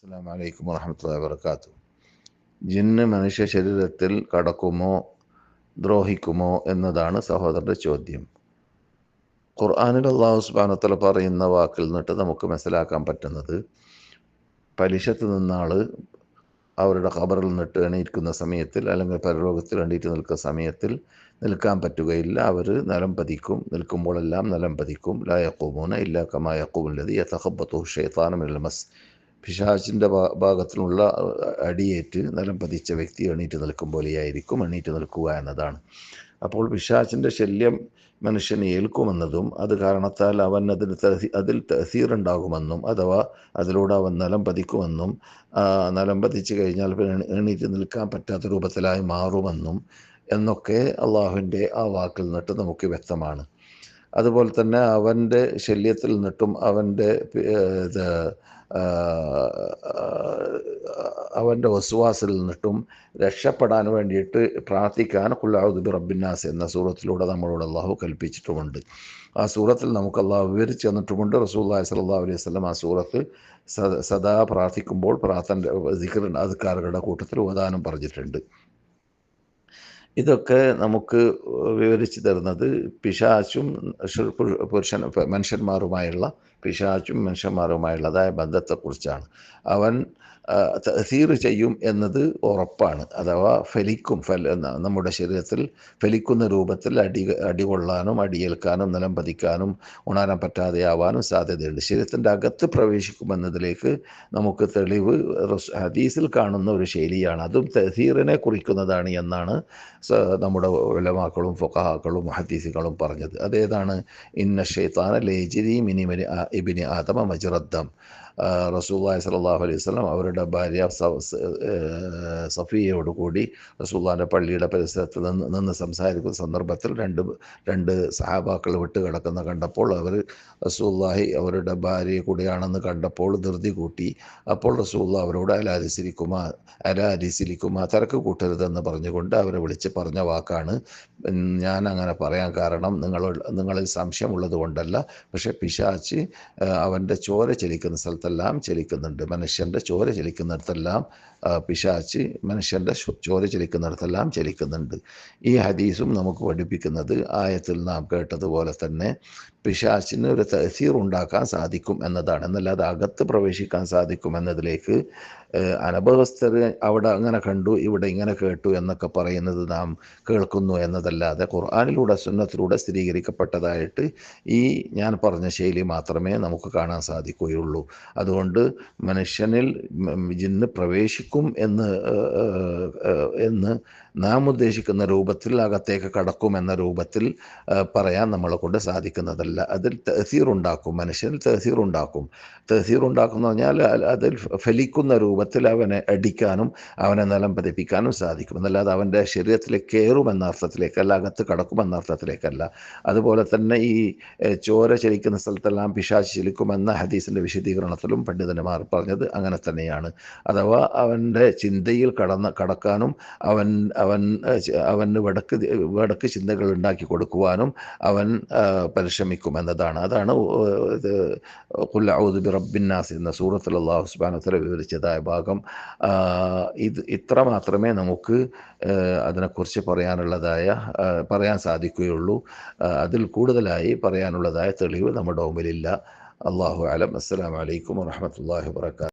അസ്സലാമു അലൈക്കും വറഹ്മത്തുള്ളാഹി വബറകാതുഹു. ജിന്ന് മനുഷ്യ ശരീരത്തിൽ കടക്കുമോ ദ്രോഹിക്കുമോ എന്നതാണ് സഹോദരൻ്റെ ചോദ്യം. ഖുർആനിൽ അല്ലാഹു സുബ്ഹാനഹു വ തആല പറയുന്ന വാക്കിൽ നിന്നിട്ട് നമുക്ക് മനസ്സിലാക്കാൻ പറ്റുന്നത്, പലിശത്ത് നിന്നാൾ അവരുടെ ഖബറിൽ നിന്നിട്ട് എണീക്കുന്ന സമയത്തിൽ അല്ലെങ്കിൽ പരലോകത്തിൽ എണീറ്റ് നിൽക്കുന്ന സമയത്തിൽ നിൽക്കാൻ പറ്റുകയില്ല. അവർ നിലം പതിക്കും. നിൽക്കുമ്പോഴെല്ലാം നിലം പതിക്കും. ലാ യഖൂമൂന ഇല്ലാ കമാ യഖൂമുൽ ലദീ യതഖബ്ബതുഹു ശൈത്താനു മിനൽ മസ്. പിശാചിൻ്റെ ഭാഗത്തിലുള്ള അടിയേറ്റ് നിലം പതിച്ച വ്യക്തി എണീറ്റ് നിൽക്കും പോലെയായിരിക്കും എണീറ്റ് നിൽക്കുക എന്നതാണ്. അപ്പോൾ പിശാചിൻ്റെ ശല്യം മനുഷ്യനെ ഏൽക്കുമെന്നതും അത് കാരണത്താൽ അവൻ അതിൽ തഅസീറുണ്ടാകുമെന്നും അഥവാ അതിലൂടെ അവൻ നിലം പതിക്കുമെന്നും നിലം പതിച്ചു കഴിഞ്ഞാൽ എണീറ്റ് നിൽക്കാൻ പറ്റാത്ത രൂപത്തിലായി മാറുമെന്നും എന്നൊക്കെ അള്ളാഹുവിൻ്റെ ആ വാക്കിൽ നിന്നിട്ട് നമുക്ക് വ്യക്തമാണ്. അതുപോലെ തന്നെ അവൻ്റെ ശല്യത്തിൽ നിന്നിട്ടും അവൻ്റെ വസ്വാസിൽ നിന്നിട്ടും രക്ഷപ്പെടാൻ വേണ്ടിയിട്ട് പ്രാർത്ഥിക്കാൻ ഖുൽ അഊദു ബിറബ്ബിന്നാസ് എന്ന സൂറത്തിലൂടെ നമ്മളോട് അള്ളാഹു കൽപ്പിച്ചിട്ടുമുണ്ട്. ആ സൂറത്തിൽ നമുക്ക് അള്ളാഹു വിവരിച്ച് തന്നിട്ടുമുണ്ട്. റസൂലുള്ളാഹി സ്വല്ലല്ലാഹു അലൈഹി വസല്ലം ആ സൂറത്ത് സദാ പ്രാർത്ഥിക്കുമ്പോൾ ദിക്ർ അദ്കാറുകളുടെ കൂട്ടത്തിൽ ഓതാനും പറഞ്ഞിട്ടുണ്ട്. ഇതൊക്കെ നമുക്ക് വിവരിച്ചു തരുന്നത് പിശാചും മനുഷ്യന്മാരുമായുള്ളതായ ബന്ധത്തെക്കുറിച്ചാണ്. അവൻ തഅസീർ ചെയ്യും എന്നത് ഉറപ്പാണ്. അഥവാ നമ്മുടെ ശരീരത്തിൽ ഫലിക്കുന്ന രൂപത്തിൽ അടികൊള്ളാനും അടിയേൽക്കാനും നിലം പതിക്കാനും ഉണരാൻ പറ്റാതെയാവാനും സാധ്യതയുണ്ട്. ശരീരത്തിൻ്റെ അകത്ത് പ്രവേശിക്കുമെന്നതിലേക്ക് നമുക്ക് തെളിവ് ഹദീസിൽ കാണുന്ന ഒരു ശൈലിയാണ്. അതും തഅസീറിനെ കുറിക്കുന്നതാണ് എന്നാണ് നമ്മുടെ ഉലമാക്കളും ഫുഖഹാക്കളും മുഹദ്ദിസുകളും പറഞ്ഞത്. അതേതാണ്? ഇന്ന ശൈത്താന ലയജ്രി മിൻ ഇബ്നി ആദമ മജ്റദ്ദം. റസൂലുള്ളാഹി സ്വല്ലല്ലാഹു അലൈഹി വസല്ലം അവരുടെ ഭാര്യ സഫിയയോടുകൂടി റസൂലുള്ളാഹിൻ്റെ പള്ളിയുടെ പരിസരത്ത് നിന്ന് സംസാരിക്കുന്ന സന്ദർഭത്തിൽ രണ്ട് സഹാബാക്കൾ വിട്ടുകിടക്കുന്ന കണ്ടപ്പോൾ അവർ റസൂലുള്ളാഹി അവരുടെ ഭാര്യയെ കൂടിയാണെന്ന് കണ്ടപ്പോൾ ധൃതി കൂട്ടി. അപ്പോൾ റസൂലുള്ളാഹി അവരോട് അലാ അരിസിലിക്കുമാ തിരക്ക് കൂട്ടരുതെന്ന് പറഞ്ഞുകൊണ്ട് അവരെ വിളിച്ച് പറഞ്ഞ വാക്കാണ്. ഞാൻ അങ്ങനെ പറയാൻ കാരണം നിങ്ങളിൽ സംശയമുള്ളത് കൊണ്ടല്ല, പക്ഷേ പിശാച് അവൻ്റെ ചോര ചലിക്കുന്ന സ്ഥലത്തെല്ലാം ചലിക്കുന്നുണ്ട്. മനുഷ്യൻ്റെ ചോര ചലിക്കുന്നിടത്തെല്ലാം പിശാച് മനുഷ്യൻ്റെ ചോര ചലിക്കുന്നിടത്തെല്ലാം ചലിക്കുന്നുണ്ട്. ഈ ഹദീസും നമുക്ക് പഠിപ്പിക്കുന്നത് ആയത്തിൽ നാം കേട്ടതുപോലെ തന്നെ പിശാചിന് ഒരു തഅസീർ ഉണ്ടാക്കാൻ സാധിക്കും എന്നതാണ്. എന്നല്ലാതെ അകത്ത് പ്രവേശിക്കാൻ സാധിക്കും എന്നതിലേക്ക് അനഭവസ്ഥർ അവിടെ അങ്ങനെ കണ്ടു ഇവിടെ ഇങ്ങനെ കേട്ടു എന്നൊക്കെ പറയുന്നത് നാം കേൾക്കുന്നു എന്നതല്ലാതെ ഖുർആനിലൂടെ സുന്നത്തിലൂടെ സ്ഥിരീകരിക്കപ്പെട്ടതായിട്ട് ഈ ഞാൻ പറഞ്ഞ ശൈലി മാത്രമേ നമുക്ക് കാണാൻ സാധിക്കുകയുള്ളൂ. അതുകൊണ്ട് മനുഷ്യനിൽ ജിന്ന് പ്രവേശിക്കും എന്ന് നാം ഉദ്ദേശിക്കുന്ന രൂപത്തിൽ അകത്തേക്ക് കടക്കുമെന്ന രൂപത്തിൽ പറയാൻ നമ്മളെ കൊണ്ട് സാധിക്കുന്നതല്ല. അതിൽ തഅസീർ ഉണ്ടാക്കും, മനുഷ്യനിൽ തഅസീർ ഉണ്ടാക്കും. തഅസീർ ഉണ്ടാക്കുന്ന പറഞ്ഞാൽ അതിൽ ഫലിക്കുന്ന രൂപത്തിൽ അവനെ അടിക്കാനും അവനെ നിലം പതിപ്പിക്കാനും സാധിക്കും. എന്നല്ലാതെ അവൻ്റെ ശരീരത്തിലേക്ക് കയറുമെന്ന അർത്ഥത്തിലേക്കല്ല, അകത്ത് കടക്കുമെന്ന അർത്ഥത്തിലേക്കല്ല. അതുപോലെ തന്നെ ഈ ചോര ചലിക്കുന്ന സ്ഥലത്തെല്ലാം പിശാച് ചലിക്കുമെന്ന ഹദീസിൻ്റെ വിശദീകരണത്തിലും പണ്ഡിതന്മാർ പറഞ്ഞത് അങ്ങനെ തന്നെയാണ്. അഥവാ അവൻ്റെ ചിന്തയിൽ കടക്കാനും അവന് വടക്ക് ചിന്തകൾ ഉണ്ടാക്കി കൊടുക്കുവാനും അവൻ പരിശ്രമിക്കും എന്നതാണ്. അതാണ് ഖുൽ അഊദു ബിറബ്ബിന്നാസ് എന്ന സൂറത്തിൽ അല്ലാഹു സുബ്ഹാനഹു വ തആല വിവരിച്ചതായ ഭാഗം. ഇത്ര മാത്രമേ നമുക്ക് അതിനെക്കുറിച്ച് പറയാൻ സാധിക്കുകയുള്ളൂ. അതിൽ കൂടുതലായി പറയാനുള്ളതായ തെളിവ് നമ്മുടെ മുമ്പിലില്ല. അല്ലാഹു അലം. അസ്സലാമു അലൈക്കും വറഹ്മത്തുള്ളാഹി വബറകാതുഹു.